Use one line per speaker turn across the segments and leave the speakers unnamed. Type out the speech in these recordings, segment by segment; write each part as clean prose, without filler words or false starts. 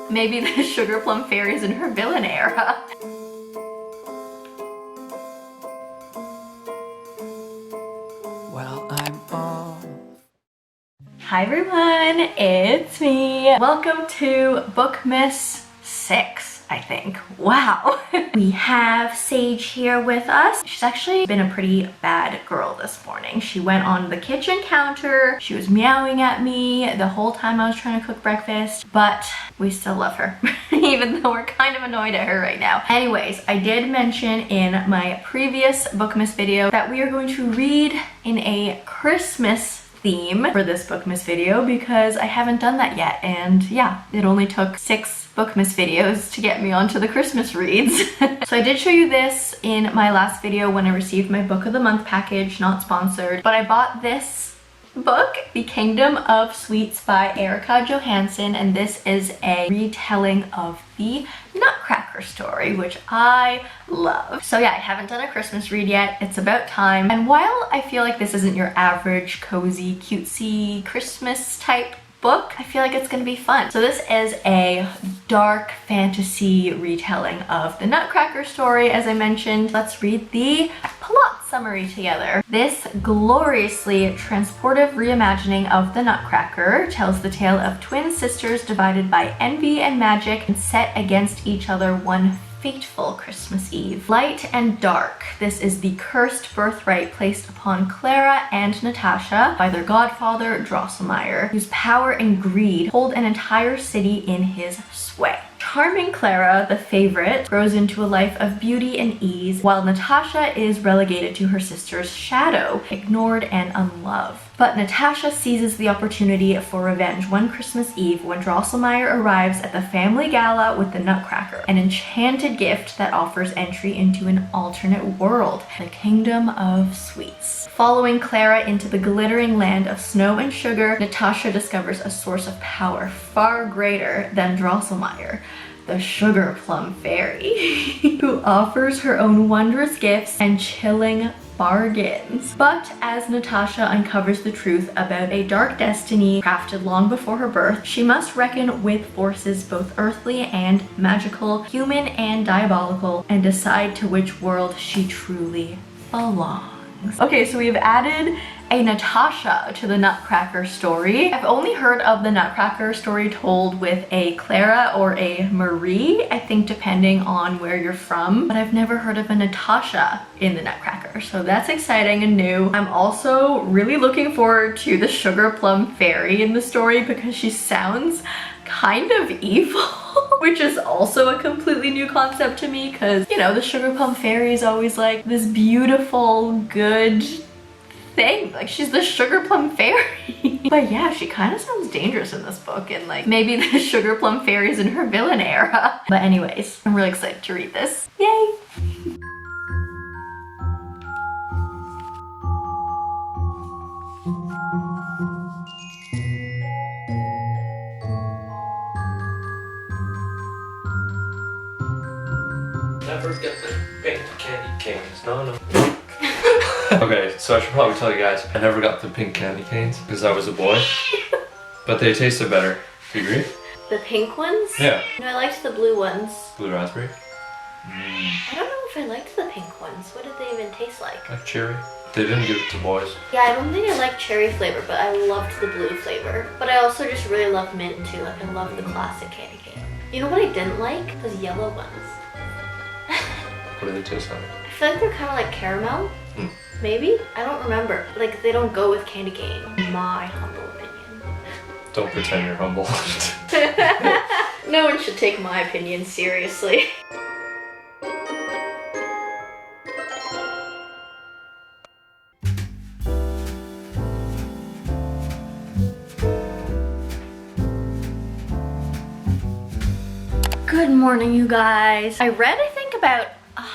Maybe the Sugar Plum Fairies in her villain era.
Well, I'm off.
Hi everyone, it's me. Welcome to Bookmas 6, I think. Wow. We have Sage here with us. She's actually been a pretty bad girl this morning. She went on the kitchen counter. She was meowing at me the whole time I was trying to cook breakfast, but we still love her, even though we're kind of annoyed at her right now. Anyways, I did mention in my previous Bookmas video that we are going to read in a Christmas theme for this Bookmas video because I haven't done that yet, and yeah, it only took 6 Bookmas videos to get me onto the Christmas reads. So I did show you this in my last video when I received my book of the month package, not sponsored, but I bought this book, The Kingdom of Sweets by Erika Johansen, and this is a retelling of the Nutcracker story, which I love. So yeah, I haven't done a Christmas read yet. It's about time. And while I feel like this isn't your average cozy, cutesy Christmas type book, I feel like it's gonna be fun. So this is a dark fantasy retelling of the Nutcracker story, as I mentioned. Let's read the plot summary together. This gloriously transportive reimagining of the Nutcracker tells the tale of twin sisters divided by envy and magic and set against each other one fateful Christmas Eve. Light and dark. This is the cursed birthright placed upon Clara and Natasha by their godfather Drosselmeyer, whose power and greed hold an entire city in his sway. Charming Clara, the favorite, grows into a life of beauty and ease, while Natasha is relegated to her sister's shadow, ignored and unloved. But Natasha seizes the opportunity for revenge one Christmas Eve when Drosselmeyer arrives at the family gala with the Nutcracker, an enchanted gift that offers entry into an alternate world, the Kingdom of Sweets. Following Clara into the glittering land of snow and sugar, Natasha discovers a source of power far greater than Drosselmeyer, the Sugar Plum Fairy, who offers her own wondrous gifts and chilling bargains. But as Natasha uncovers the truth about a dark destiny crafted long before her birth, she must reckon with forces both earthly and magical, human and diabolical, and decide to which world she truly belongs. Okay, so we've added a Natasha to the Nutcracker story. I've only heard of the Nutcracker story told with a Clara or a Marie, I think depending on where you're from, but I've never heard of a Natasha in the Nutcracker, so that's exciting and new. I'm also really looking forward to the Sugar Plum Fairy in the story because she sounds kind of evil, which is also a completely new concept to me because, you know, the Sugar Plum Fairy is always like this beautiful, good thing. Like, she's the Sugar Plum Fairy. But yeah, she kind of sounds dangerous in this book, and like maybe the Sugar Plum Fairies in her villain era. But anyways, I'm really excited to read this. Yay!
Never get the pink candy canes. No. Okay, so I should probably tell you guys, I never got the pink candy canes because I was a boy, but they tasted better. Do you agree?
The pink ones?
Yeah.
No, I liked the blue ones.
Blue raspberry?
I don't know if I liked the pink ones. What did they even taste like?
Like cherry. They didn't give it to boys.
Yeah, I don't think I like cherry flavor, but I loved the blue flavor. But I also just really love mint too. Like, I love the classic candy cane. You know what I didn't like? Those yellow ones.
What do they taste like?
I feel like they're kind of like caramel. Maybe? I don't remember. Like, they don't go with candy cane. My humble opinion.
Don't pretend you're humble.
No one should take my opinion seriously. Good morning, you guys. I read, I think, about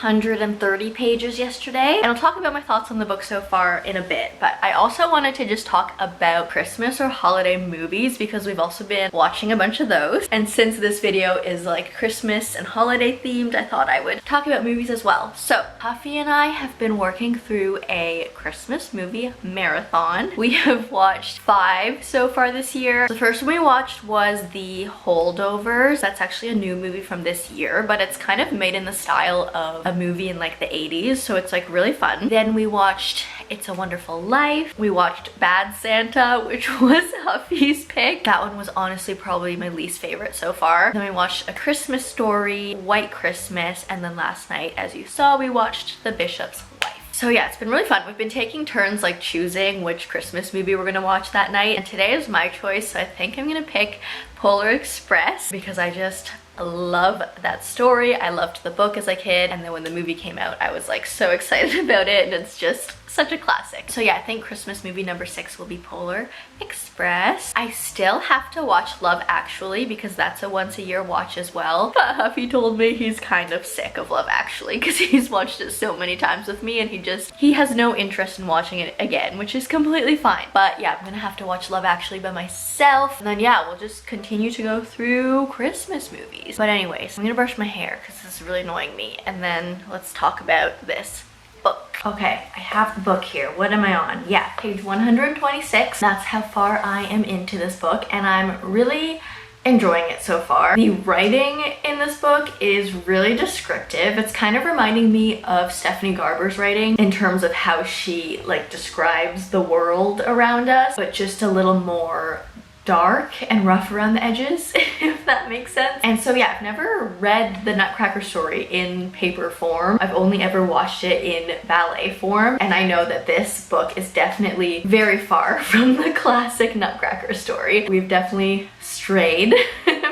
230 pages yesterday, and I'll talk about my thoughts on the book so far in a bit, but I also wanted to just talk about Christmas or holiday movies because we've also been watching a bunch of those, and since this video is like Christmas and holiday themed, I thought I would talk about movies as well. So Huffy and I have been working through a Christmas movie marathon. We have watched 5 so far this year. The first one we watched was The Holdovers. That's actually a new movie from this year, but it's kind of made in the style of a movie in like the 80s, so it's like really fun. Then we watched It's a Wonderful Life. We watched Bad Santa, which was Huffy's pick. That one was honestly probably my least favorite so far. Then we watched A Christmas Story, White Christmas, and then last night, as you saw, we watched The Bishop's Wife. So yeah, it's been really fun. We've been taking turns like choosing which Christmas movie we're gonna watch that night, and today is my choice, so I think I'm gonna pick Polar Express because I just love that story. I loved the book as a kid, and then when the movie came out I was like so excited about it, and it's just such a classic. So yeah, I think Christmas movie number 6 will be Polar Express. I still have to watch Love Actually because that's a once a year watch as well, but Huffy told me he's kind of sick of Love Actually because he's watched it so many times with me, and he has no interest in watching it again, which is completely fine. But yeah, I'm gonna have to watch Love Actually by myself, and then yeah, we'll just continue to go through Christmas movies. But anyways, I'm gonna brush my hair because this is really annoying me, and then let's talk about this book. Okay, I have the book here. What am I on? Yeah, page 126. That's how far I am into this book, and I'm really enjoying it so far. The writing in this book is really descriptive. It's kind of reminding me of Stephanie Garber's writing in terms of how she like describes the world around us, but just a little more dark and rough around the edges, if that makes sense. And so yeah, I've never read the Nutcracker story in paper form. I've only ever watched it in ballet form, and I know that this book is definitely very far from the classic Nutcracker story. We've definitely strayed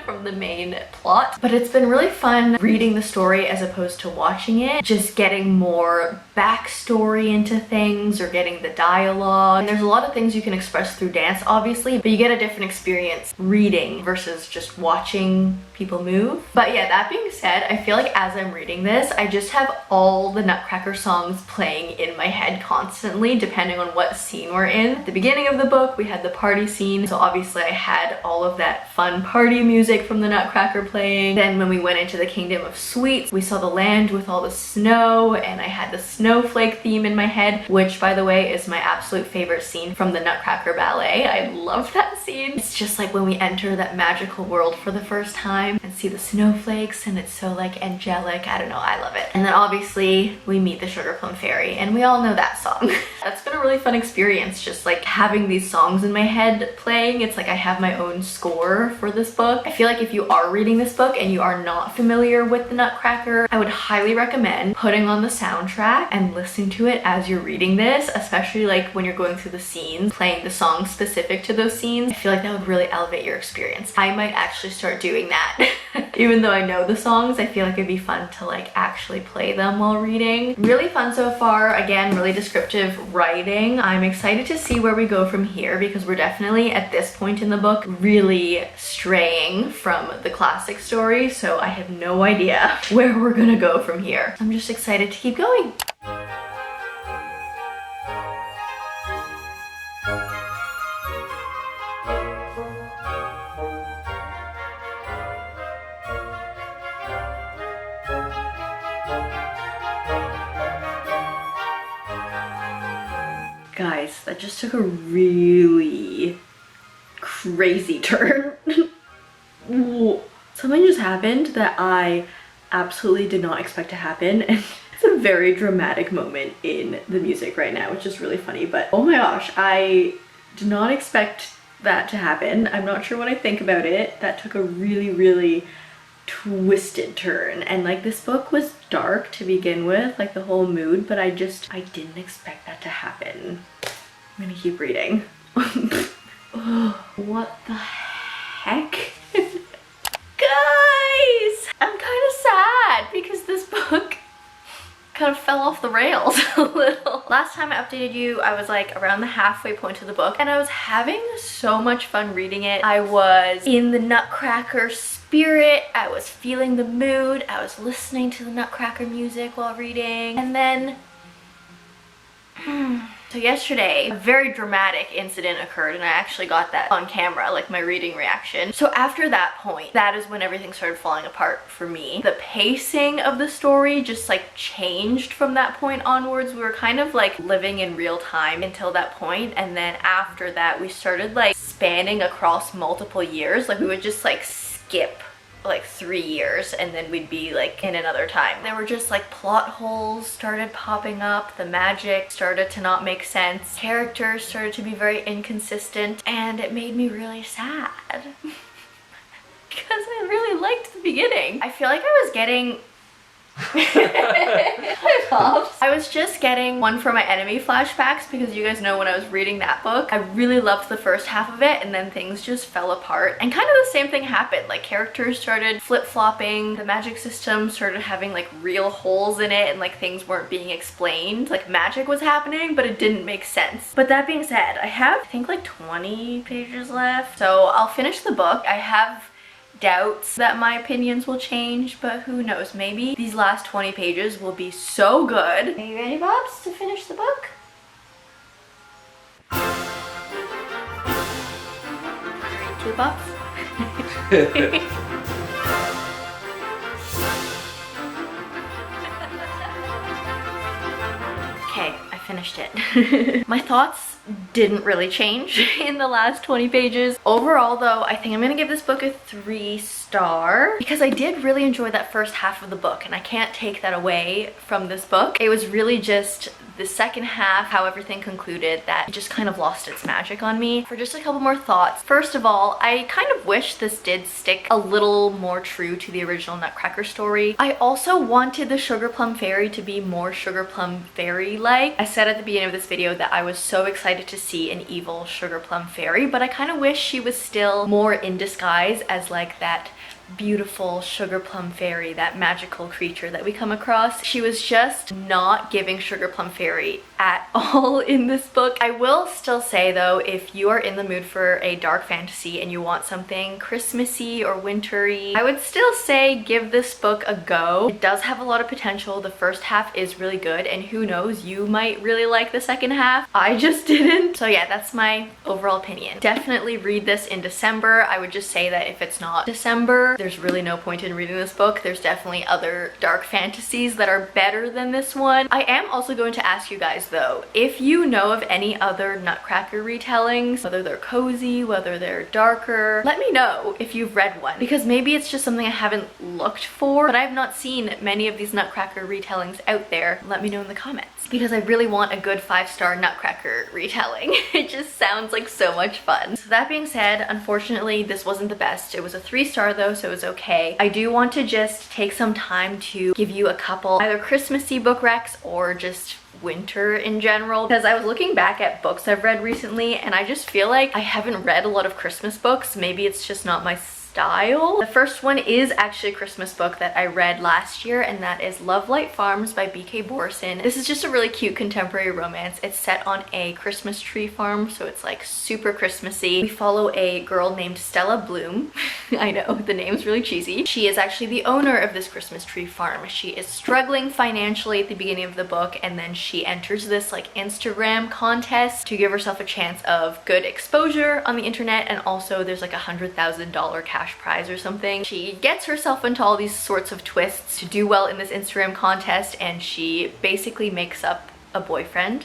from the main plot, but it's been really fun reading the story as opposed to watching it, just getting more backstory into things or getting the dialogue. And there's a lot of things you can express through dance obviously, but you get a different experience reading versus just watching people move. But yeah, that being said, I feel like as I'm reading this, I just have all the Nutcracker songs playing in my head constantly depending on what scene we're in. At the beginning of the book we had the party scene, so obviously I had all of that fun party music from the Nutcracker playing. Then when we went into the Kingdom of Sweets, we saw the land with all the snow, and I had the snowflake theme in my head, which by the way is my absolute favorite scene from the Nutcracker ballet. I love that scene. It's just like when we enter that magical world for the first time and see the snowflakes, and it's so like angelic. I don't know, I love it. And then obviously we meet the Sugar Plum Fairy, and we all know that song. That's been a really fun experience, just like having these songs in my head playing. It's like I have my own score for this book. I feel like if you are reading this book and you are not familiar with the Nutcracker, I would highly recommend putting on the soundtrack and listening to it as you're reading this, especially like when you're going through the scenes, playing the songs specific to those scenes. I feel like that would really elevate your experience. I might actually start doing that. Even though I know the songs, I feel like it'd be fun to like actually play them while reading. Really fun so far. Again, really descriptive writing. I'm excited to see where we go from here because we're definitely at this point in the book really straying from the classic story, so I have no idea where we're gonna go from here. I'm just excited to keep going. Guys, that just took a really crazy turn. Something just happened that I absolutely did not expect to happen, and it's a very dramatic moment in the music right now, which is really funny, but oh my gosh, I did not expect that to happen. I'm not sure what I think about it. That took a really twisted turn, and like this book was dark to begin with, like the whole mood, but I didn't expect that to happen. I'm gonna keep reading. Oh, what the heck? Guys, I'm kind of sad because this book kind of fell off the rails a little. Last time I updated you, I was like around the halfway point of the book, and I was having so much fun reading it. I was in the Nutcracker space spirit, I was feeling the mood, I was listening to the Nutcracker music while reading, and then so yesterday, a very dramatic incident occurred, and I actually got that on camera, like my reading reaction. So after that point, that is when everything started falling apart for me. The pacing of the story just like changed from that point onwards. We were kind of like living in real time until that point, and then after that we started like spanning across multiple years. Like we would just like skip like 3 years and then we'd be like in another time. There were just like plot holes started popping up, the magic started to not make sense, characters started to be very inconsistent, and it made me really sad because I really liked the beginning. I feel like I was getting I was just getting One for My Enemy flashbacks, because you guys know when I was reading that book, I really loved the first half of it and then things just fell apart, and kind of the same thing happened. Like characters started flip-flopping, the magic system started having like real holes in it, and like things weren't being explained. Like magic was happening but it didn't make sense. But that being said, I have I think like 20 pages left, so I'll finish the book. I have doubts that my opinions will change, but who knows, maybe these last 20 pages will be so good. Are you ready, Bobs, to finish the book? Two Bobs? Okay, I finished it. My thoughts didn't really change in the last 20 pages. Overall though, I think I'm gonna give this book a 3-star because I did really enjoy that first half of the book, and I can't take that away from this book. It was really just the second half, how everything concluded, that it just kind of lost its magic on me. For just a couple more thoughts. First of all, I kind of wish this did stick a little more true to the original Nutcracker story. I also wanted the Sugar Plum Fairy to be more Sugar Plum Fairy-like. I said at the beginning of this video that I was so excited to see an evil Sugar Plum Fairy, but I kind of wish she was still more in disguise as like that beautiful Sugar Plum Fairy, that magical creature that we come across. She was just not giving Sugar Plum Fairy at all in this book. I will still say though, if you are in the mood for a dark fantasy and you want something Christmassy or wintry, I would still say give this book a go. It does have a lot of potential. The first half is really good, and who knows, you might really like the second half. I just didn't. So yeah, that's my overall opinion. Definitely read this in December. I would just say that if it's not December, there's really no point in reading this book. There's definitely other dark fantasies that are better than this one. I am also going to ask you guys though, if you know of any other Nutcracker retellings, whether they're cozy, whether they're darker, let me know if you've read one, because maybe it's just something I haven't looked for, but I've not seen many of these Nutcracker retellings out there. Let me know in the comments, because I really want a good 5-star Nutcracker retelling. It just sounds like so much fun. So that being said, unfortunately this wasn't the best. It was a 3-star though, so it was okay. I do want to just take some time to give you a couple either Christmassy book recs or just winter in general, because I was looking back at books I've read recently and I just feel like I haven't read a lot of Christmas books. Maybe it's just not my style. The first one is actually a Christmas book that I read last year, and that is Lovelight Farms by B.K. Borison. This is just a really cute contemporary romance. It's set on a Christmas tree farm, so it's like super Christmassy. We follow a girl named Stella Bloom. I know, the name's really cheesy. She is actually the owner of this Christmas tree farm. She is struggling financially at the beginning of the book, and then she enters this like Instagram contest to give herself a chance of good exposure on the internet, and also there's like $100,000 cash prize or something. She gets herself into all these sorts of twists to do well in this Instagram contest, and she basically makes up a boyfriend,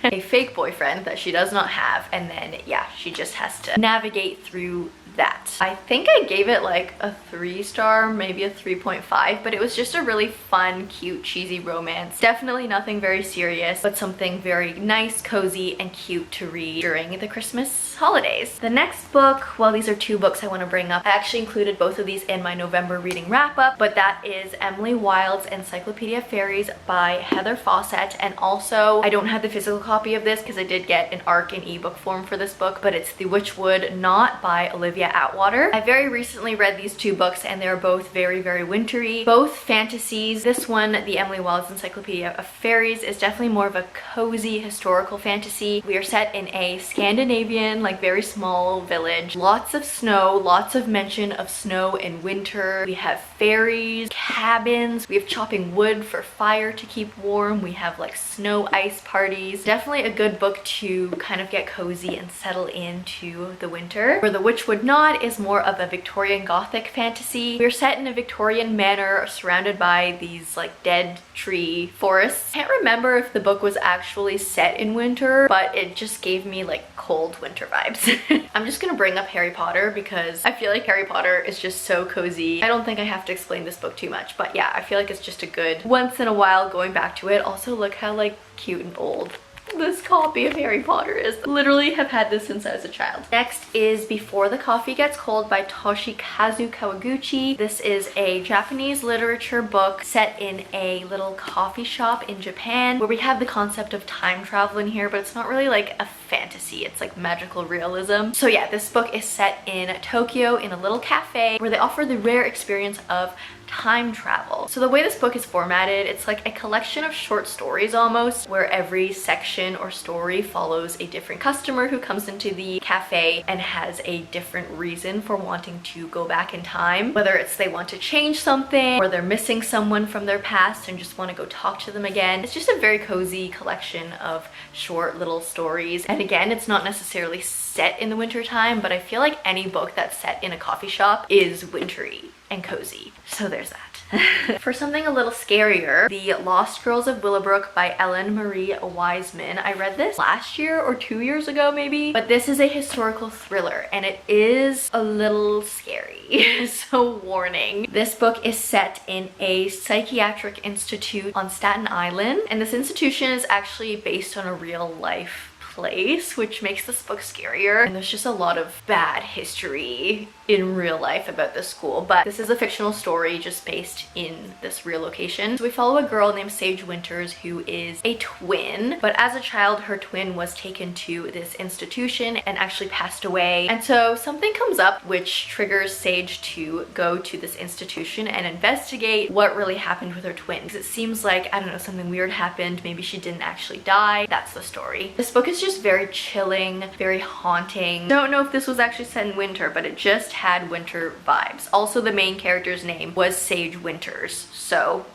a fake boyfriend that she does not have, and then yeah, she just has to navigate through that. I think I gave it like a 3-star, maybe a 3.5, but it was just a really fun, cute, cheesy romance. Definitely nothing very serious, but something very nice, cozy, and cute to read during the Christmas holidays. The next book, well, these are 2 books I want to bring up. I actually included both of these in my November reading wrap-up, but that is Emily Wilde's Encyclopaedia Faeries by Heather Fawcett, and also I don't have the physical copy of this because I did get an ARC in ebook form for this book, but it's the Witchwood Knot by Olivia Olivia Atwater. I very recently read these two books and they're both very, very wintry. Both fantasies. This one, the Emily Wilde's Encyclopaedia of Faeries, is definitely more of a cozy historical fantasy. We are set in a Scandinavian, like very small village. Lots of snow, lots of mention of snow in winter. We have fairies, cabins, we have chopping wood for fire to keep warm. We have like snow ice parties. Definitely a good book to kind of get cozy and settle into the winter. Where the Witchwood Knot is more of a Victorian Gothic fantasy. We're set in a Victorian manor surrounded by these like dead tree forests. I can't remember if the book was actually set in winter, but it just gave me like cold winter vibes. I'm just gonna bring up Harry Potter because I feel like Harry Potter is just so cozy. I don't think I have to explain this book too much, but yeah, I feel like it's just a good once in a while going back to it. Also, look how like cute and old this copy of Harry Potter is. Literally have had this since I was a child. Next is Before the Coffee Gets Cold by Toshikaze Kawaguchi. This is a Japanese literature book set in a little coffee shop in Japan where we have the concept of time travel in here, but it's not really like a fantasy. It's like magical realism. So yeah, this book is set in Tokyo in a little cafe where they offer the rare experience of time travel. So the way this book is formatted, it's like a collection of short stories almost, where every section or story follows a different customer who comes into the cafe and has a different reason for wanting to go back in time. Whether it's they want to change something or they're missing someone from their past and just want to go talk to them again. It's just a very cozy collection of short little stories. And again, it's not necessarily set in the winter time, but I feel like any book that's set in a coffee shop is wintry and cozy. So there's that. For something a little scarier, The Lost Girls of Willowbrook by Ellen Marie Wiseman. I read this last year or 2 years ago maybe, but this is a historical thriller and it is a little scary. So warning. This book is set in a psychiatric institute on Staten Island, and this institution is actually based on a real life place, which makes this book scarier. And there's just a lot of bad history in real life about this school, but this is a fictional story just based in this real location. So we follow a girl named Sage Winters who is a twin, but as a child her twin was taken to this institution and actually passed away. And so something comes up which triggers Sage to go to this institution and investigate what really happened with her twin. It seems like, I don't know, something weird happened. Maybe she didn't actually die. That's the story. This book is just very chilling, very haunting. Don't know if this was actually set in winter, but it just had winter vibes. Also, the main character's name was Sage Winters, so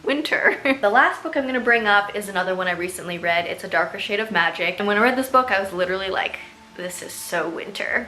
winter. The last book I'm gonna bring up is another one I recently read. It's A Darker Shade of Magic, and when I read this book I was literally like, this is so winter.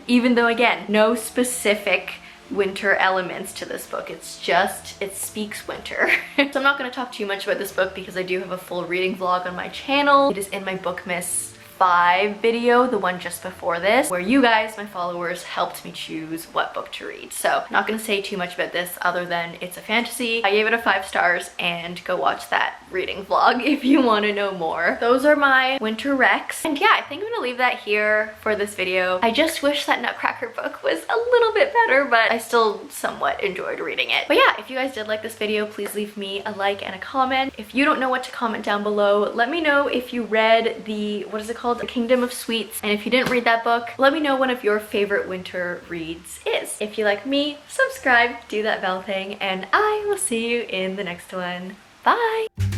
Even though, again, no specific winter elements to this book. It's just, it speaks winter. So I'm not going to talk too much about this book because I do have a full reading vlog on my channel. It is in my Bookmas 5 video, the one just before this, where you guys, my followers, helped me choose what book to read. So I'm not going to say too much about this other than it's a fantasy. I gave it a 5 stars, and go watch that reading vlog if you want to know more. Those are my winter recs. And yeah, I think I'm going to leave that here for this video. I just wish that Nutcracker book was a little bit better, but I still somewhat enjoyed reading it. But yeah, if you guys did like this video, please leave me a like and a comment. If you don't know what to comment down below, let me know if you read the, what is it called? The Kingdom of Sweets. And if you didn't read that book, let me know one of your favorite winter reads is. If you like me, subscribe, do that bell thing, and I will see you in the next one. Bye!